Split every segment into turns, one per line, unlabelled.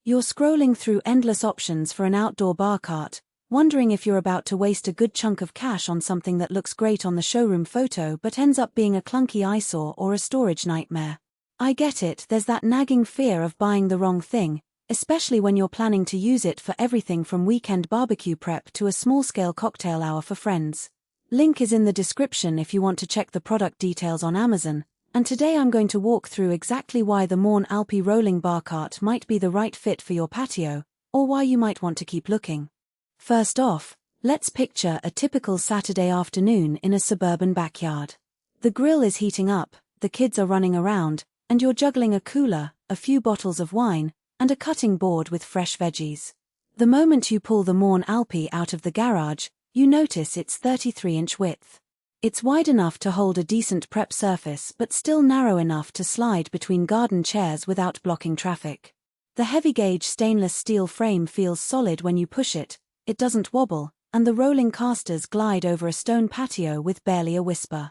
You're scrolling through endless options for an outdoor bar cart, wondering if you're about to waste a good chunk of cash on something that looks great on the showroom photo but ends up being a clunky eyesore or a storage nightmare. I get it, there's that nagging fear of buying the wrong thing, especially when you're planning to use it for everything from weekend barbecue prep to a small-scale cocktail hour for friends. Link is in the description if you want to check the product details on Amazon, and today I'm going to walk through exactly why the Mont Alpi rolling bar cart might be the right fit for your patio, or why you might want to keep looking. First off, let's picture a typical Saturday afternoon in a suburban backyard. The grill is heating up, the kids are running around, and you're juggling a cooler, a few bottles of wine, and a cutting board with fresh veggies. The moment you pull the Mont Alpi out of the garage, you notice it's 33-inch width. It's wide enough to hold a decent prep surface but still narrow enough to slide between garden chairs without blocking traffic. The heavy-gauge stainless steel frame feels solid when you push it, it doesn't wobble, and the rolling casters glide over a stone patio with barely a whisper.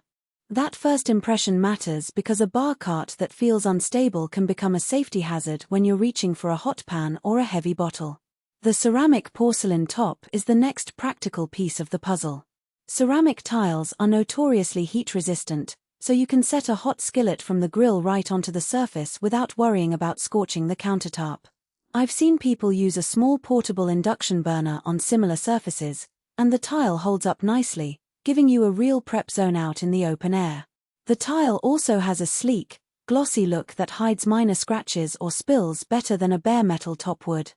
That first impression matters because a bar cart that feels unstable can become a safety hazard when you're reaching for a hot pan or a heavy bottle. The ceramic porcelain top is the next practical piece of the puzzle. Ceramic tiles are notoriously heat-resistant, so you can set a hot skillet from the grill right onto the surface without worrying about scorching the countertop. I've seen people use a small portable induction burner on similar surfaces, and the tile holds up nicely, giving you a real prep zone out in the open air. The tile also has a sleek, glossy look that hides minor scratches or spills better than a bare metal top would.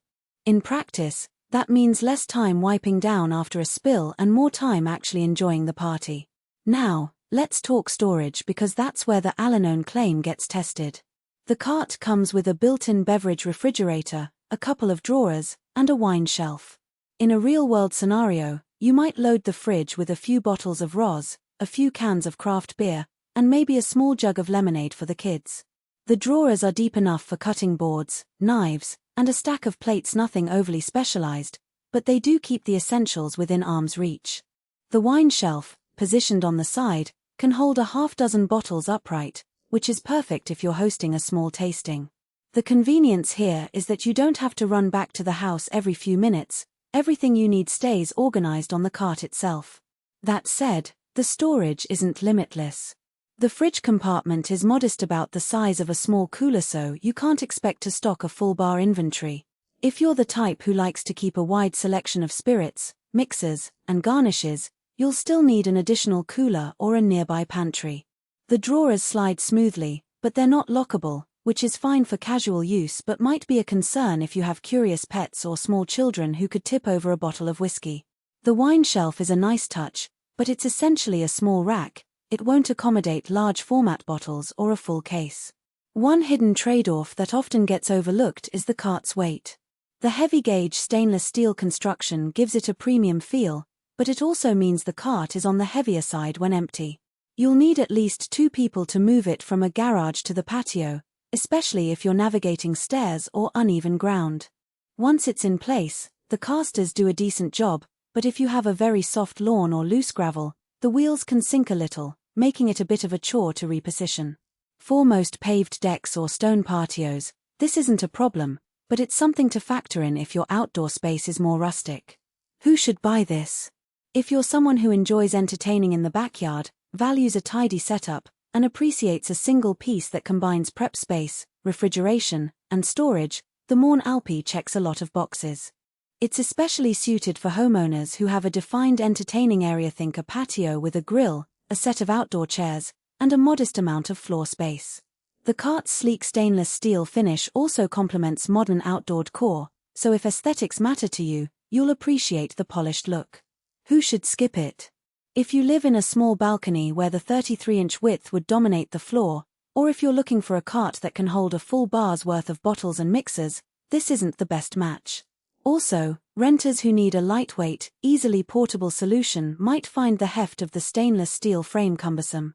In practice, that means less time wiping down after a spill and more time actually enjoying the party. Now, let's talk storage because that's where the Al-Anon claim gets tested. The cart comes with a built-in beverage refrigerator, a couple of drawers, and a wine shelf. In a real-world scenario, you might load the fridge with a few bottles of Roz, a few cans of craft beer, and maybe a small jug of lemonade for the kids. The drawers are deep enough for cutting boards, knives, and a stack of plates, nothing overly specialized, but they do keep the essentials within arm's reach. The wine shelf, positioned on the side, can hold a half-dozen bottles upright, which is perfect if you're hosting a small tasting. The convenience here is that you don't have to run back to the house every few minutes, everything you need stays organized on the cart itself. That said, the storage isn't limitless. The fridge compartment is modest, about the size of a small cooler, so you can't expect to stock a full bar inventory. If you're the type who likes to keep a wide selection of spirits, mixers, and garnishes, you'll still need an additional cooler or a nearby pantry. The drawers slide smoothly, but they're not lockable, which is fine for casual use but might be a concern if you have curious pets or small children who could tip over a bottle of whiskey. The wine shelf is a nice touch, but it's essentially a small rack. It won't accommodate large format bottles or a full case. One hidden trade-off that often gets overlooked is the cart's weight. The heavy-gauge stainless steel construction gives it a premium feel, but it also means the cart is on the heavier side when empty. You'll need at least 2 people to move it from a garage to the patio, especially if you're navigating stairs or uneven ground. Once it's in place, the casters do a decent job, but if you have a very soft lawn or loose gravel, the wheels can sink a little, making it a bit of a chore to reposition. For most paved decks or stone patios, this isn't a problem, but it's something to factor in if your outdoor space is more rustic. Who should buy this? If you're someone who enjoys entertaining in the backyard, values a tidy setup, and appreciates a single piece that combines prep space, refrigeration, and storage, the Mont Alpi checks a lot of boxes. It's especially suited for homeowners who have a defined entertaining area. Think a patio with a grill, a set of outdoor chairs, and a modest amount of floor space. The cart's sleek stainless steel finish also complements modern outdoor decor, so if aesthetics matter to you, you'll appreciate the polished look. Who should skip it? If you live in a small balcony where the 33-inch width would dominate the floor, or if you're looking for a cart that can hold a full bar's worth of bottles and mixers, this isn't the best match. Also, renters who need a lightweight, easily portable solution might find the heft of the stainless steel frame cumbersome.